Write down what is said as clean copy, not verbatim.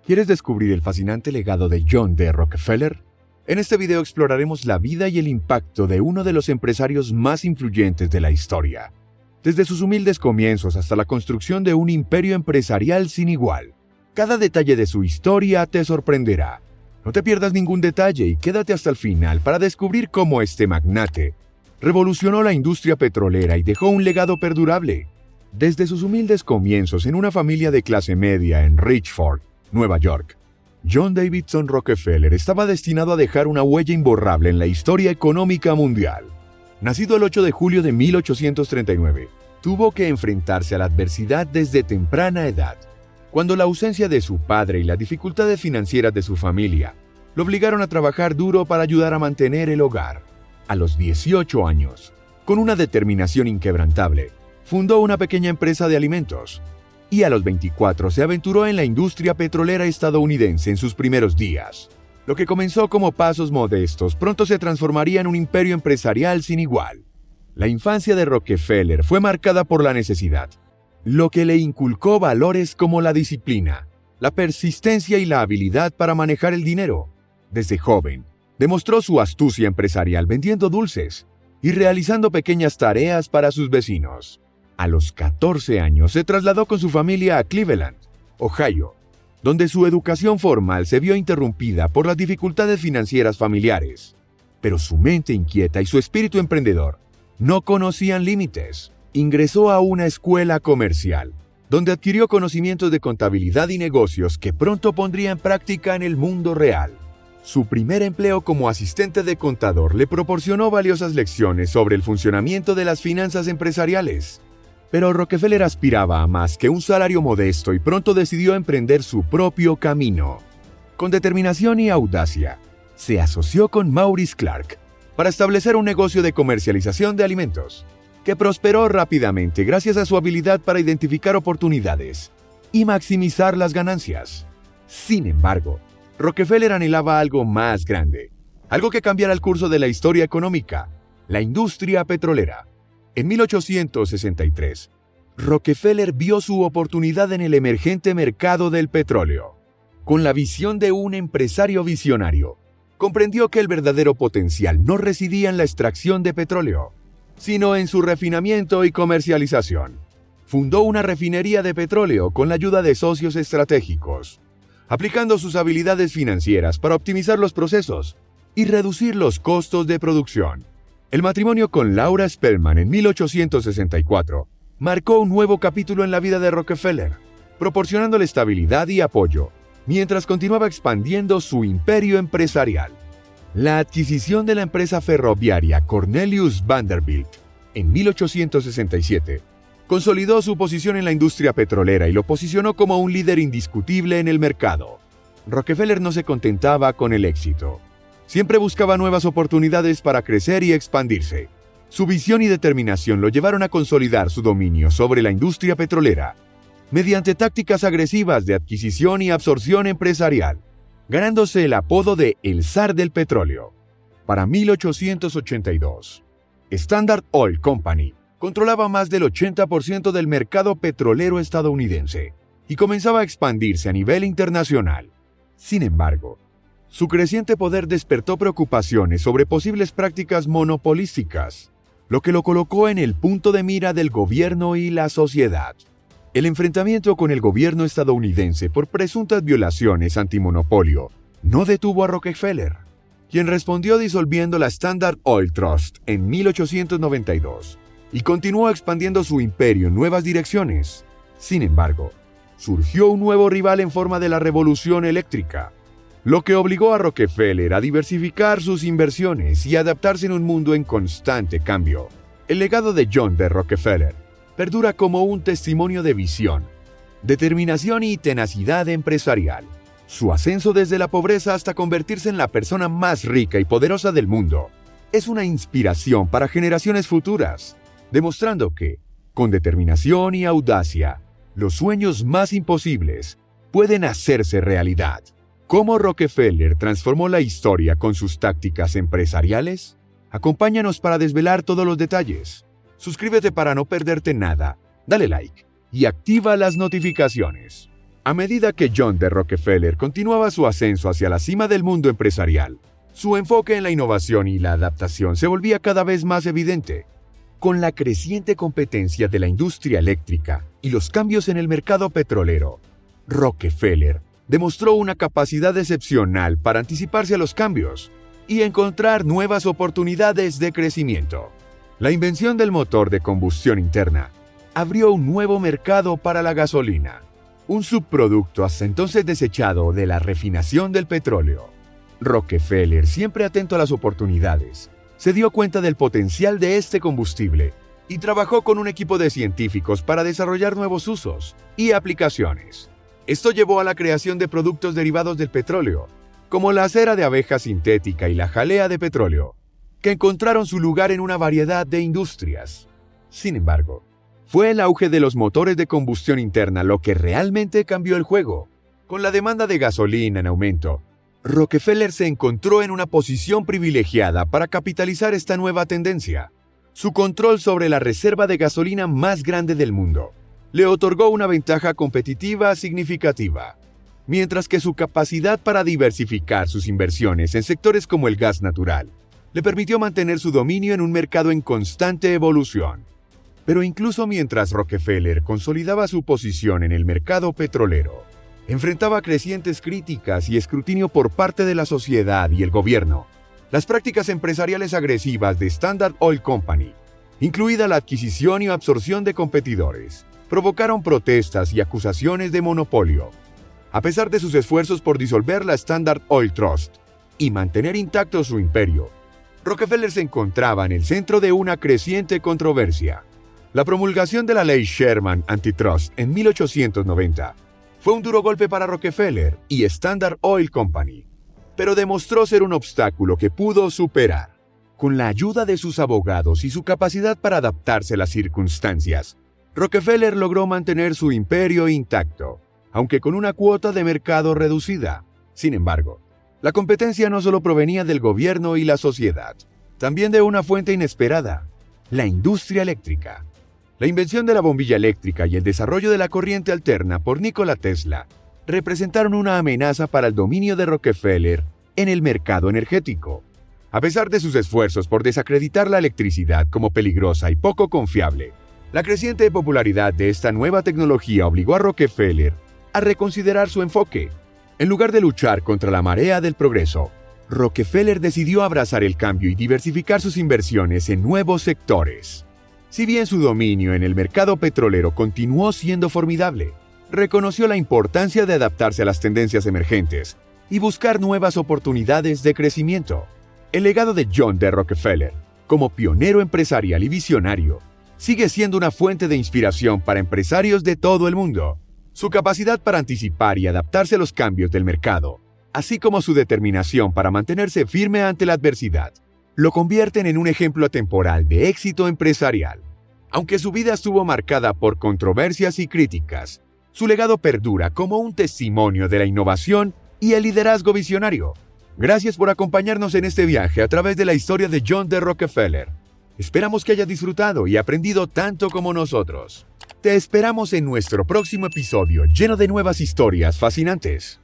¿Quieres descubrir el fascinante legado de John D. Rockefeller? En este video exploraremos la vida y el impacto de uno de los empresarios más influyentes de la historia, desde sus humildes comienzos hasta la construcción de un imperio empresarial sin igual. Cada detalle de su historia te sorprenderá. No te pierdas ningún detalle y quédate hasta el final para descubrir cómo este magnate revolucionó la industria petrolera y dejó un legado perdurable. Desde sus humildes comienzos en una familia de clase media en Richford, Nueva York, John Davidson Rockefeller estaba destinado a dejar una huella imborrable en la historia económica mundial. Nacido el 8 de julio de 1839, tuvo que enfrentarse a la adversidad desde temprana edad, cuando la ausencia de su padre y las dificultades financieras de su familia lo obligaron a trabajar duro para ayudar a mantener el hogar. A los 18 años, con una determinación inquebrantable, fundó una pequeña empresa de alimentos, y a los 24 se aventuró en la industria petrolera estadounidense en sus primeros días. Lo que comenzó como pasos modestos pronto se transformaría en un imperio empresarial sin igual. La infancia de Rockefeller fue marcada por la necesidad, lo que le inculcó valores como la disciplina, la persistencia y la habilidad para manejar el dinero. Desde joven, demostró su astucia empresarial vendiendo dulces y realizando pequeñas tareas para sus vecinos. A los 14 años se trasladó con su familia a Cleveland, Ohio, donde su educación formal se vio interrumpida por las dificultades financieras familiares. Pero su mente inquieta y su espíritu emprendedor no conocían límites. Ingresó a una escuela comercial, donde adquirió conocimientos de contabilidad y negocios que pronto pondría en práctica en el mundo real. Su primer empleo como asistente de contador le proporcionó valiosas lecciones sobre el funcionamiento de las finanzas empresariales. Pero Rockefeller aspiraba a más que un salario modesto y pronto decidió emprender su propio camino. Con determinación y audacia, se asoció con Maurice Clark para establecer un negocio de comercialización de alimentos, que prosperó rápidamente gracias a su habilidad para identificar oportunidades y maximizar las ganancias. Sin embargo, Rockefeller anhelaba algo más grande, algo que cambiara el curso de la historia económica: la industria petrolera. En 1863, Rockefeller vio su oportunidad en el emergente mercado del petróleo. Con la visión de un empresario visionario, comprendió que el verdadero potencial no residía en la extracción de petróleo, sino en su refinamiento y comercialización. Fundó una refinería de petróleo con la ayuda de socios estratégicos, aplicando sus habilidades financieras para optimizar los procesos y reducir los costos de producción. El matrimonio con Laura Spelman en 1864 marcó un nuevo capítulo en la vida de Rockefeller, proporcionándole estabilidad y apoyo, mientras continuaba expandiendo su imperio empresarial. La adquisición de la empresa ferroviaria Cornelius Vanderbilt en 1867 consolidó su posición en la industria petrolera y lo posicionó como un líder indiscutible en el mercado. Rockefeller no se contentaba con el éxito. Siempre buscaba nuevas oportunidades para crecer y expandirse. Su visión y determinación lo llevaron a consolidar su dominio sobre la industria petrolera mediante tácticas agresivas de adquisición y absorción empresarial, ganándose el apodo de el zar del petróleo. Para 1882, Standard Oil Company controlaba más del 80% del mercado petrolero estadounidense y comenzaba a expandirse a nivel internacional. Sin embargo, su creciente poder despertó preocupaciones sobre posibles prácticas monopolísticas, lo que lo colocó en el punto de mira del gobierno y la sociedad. El enfrentamiento con el gobierno estadounidense por presuntas violaciones antimonopolio no detuvo a Rockefeller, quien respondió disolviendo la Standard Oil Trust en 1892 y continuó expandiendo su imperio en nuevas direcciones. Sin embargo, surgió un nuevo rival en forma de la revolución eléctrica, lo que obligó a Rockefeller a diversificar sus inversiones y adaptarse en un mundo en constante cambio. El legado de John D. Rockefeller perdura como un testimonio de visión, determinación y tenacidad empresarial. Su ascenso desde la pobreza hasta convertirse en la persona más rica y poderosa del mundo es una inspiración para generaciones futuras, demostrando que, con determinación y audacia, los sueños más imposibles pueden hacerse realidad. ¿Cómo Rockefeller transformó la historia con sus tácticas empresariales? Acompáñanos para desvelar todos los detalles. Suscríbete para no perderte nada, dale like y activa las notificaciones. A medida que John D. Rockefeller continuaba su ascenso hacia la cima del mundo empresarial, su enfoque en la innovación y la adaptación se volvía cada vez más evidente. Con la creciente competencia de la industria eléctrica y los cambios en el mercado petrolero, Rockefeller demostró una capacidad excepcional para anticiparse a los cambios y encontrar nuevas oportunidades de crecimiento. La invención del motor de combustión interna abrió un nuevo mercado para la gasolina, un subproducto hasta entonces desechado de la refinación del petróleo. Rockefeller, siempre atento a las oportunidades, se dio cuenta del potencial de este combustible y trabajó con un equipo de científicos para desarrollar nuevos usos y aplicaciones. Esto llevó a la creación de productos derivados del petróleo, como la cera de abeja sintética y la jalea de petróleo, que encontraron su lugar en una variedad de industrias. Sin embargo, fue el auge de los motores de combustión interna lo que realmente cambió el juego. Con la demanda de gasolina en aumento, Rockefeller se encontró en una posición privilegiada para capitalizar esta nueva tendencia. Su control sobre la reserva de gasolina más grande del mundo le otorgó una ventaja competitiva significativa, mientras que su capacidad para diversificar sus inversiones en sectores como el gas natural le permitió mantener su dominio en un mercado en constante evolución. Pero incluso mientras Rockefeller consolidaba su posición en el mercado petrolero, enfrentaba crecientes críticas y escrutinio por parte de la sociedad y el gobierno. Las prácticas empresariales agresivas de Standard Oil Company, incluida la adquisición y absorción de competidores, provocaron protestas y acusaciones de monopolio. A pesar de sus esfuerzos por disolver la Standard Oil Trust y mantener intacto su imperio, Rockefeller se encontraba en el centro de una creciente controversia. La promulgación de la ley Sherman Antitrust en 1890 fue un duro golpe para Rockefeller y Standard Oil Company, pero demostró ser un obstáculo que pudo superar. Con la ayuda de sus abogados y su capacidad para adaptarse a las circunstancias, Rockefeller logró mantener su imperio intacto, aunque con una cuota de mercado reducida. Sin embargo, la competencia no solo provenía del gobierno y la sociedad, también de una fuente inesperada: la industria eléctrica. La invención de la bombilla eléctrica y el desarrollo de la corriente alterna por Nikola Tesla representaron una amenaza para el dominio de Rockefeller en el mercado energético. A pesar de sus esfuerzos por desacreditar la electricidad como peligrosa y poco confiable, la creciente popularidad de esta nueva tecnología obligó a Rockefeller a reconsiderar su enfoque. En lugar de luchar contra la marea del progreso, Rockefeller decidió abrazar el cambio y diversificar sus inversiones en nuevos sectores. Si bien su dominio en el mercado petrolero continuó siendo formidable, reconoció la importancia de adaptarse a las tendencias emergentes y buscar nuevas oportunidades de crecimiento. El legado de John D. Rockefeller, como pionero empresarial y visionario, sigue siendo una fuente de inspiración para empresarios de todo el mundo. Su capacidad para anticipar y adaptarse a los cambios del mercado, así como su determinación para mantenerse firme ante la adversidad, lo convierten en un ejemplo atemporal de éxito empresarial. Aunque su vida estuvo marcada por controversias y críticas, su legado perdura como un testimonio de la innovación y el liderazgo visionario. Gracias por acompañarnos en este viaje a través de la historia de John D. Rockefeller. Esperamos que hayas disfrutado y aprendido tanto como nosotros. Te esperamos en nuestro próximo episodio lleno de nuevas historias fascinantes.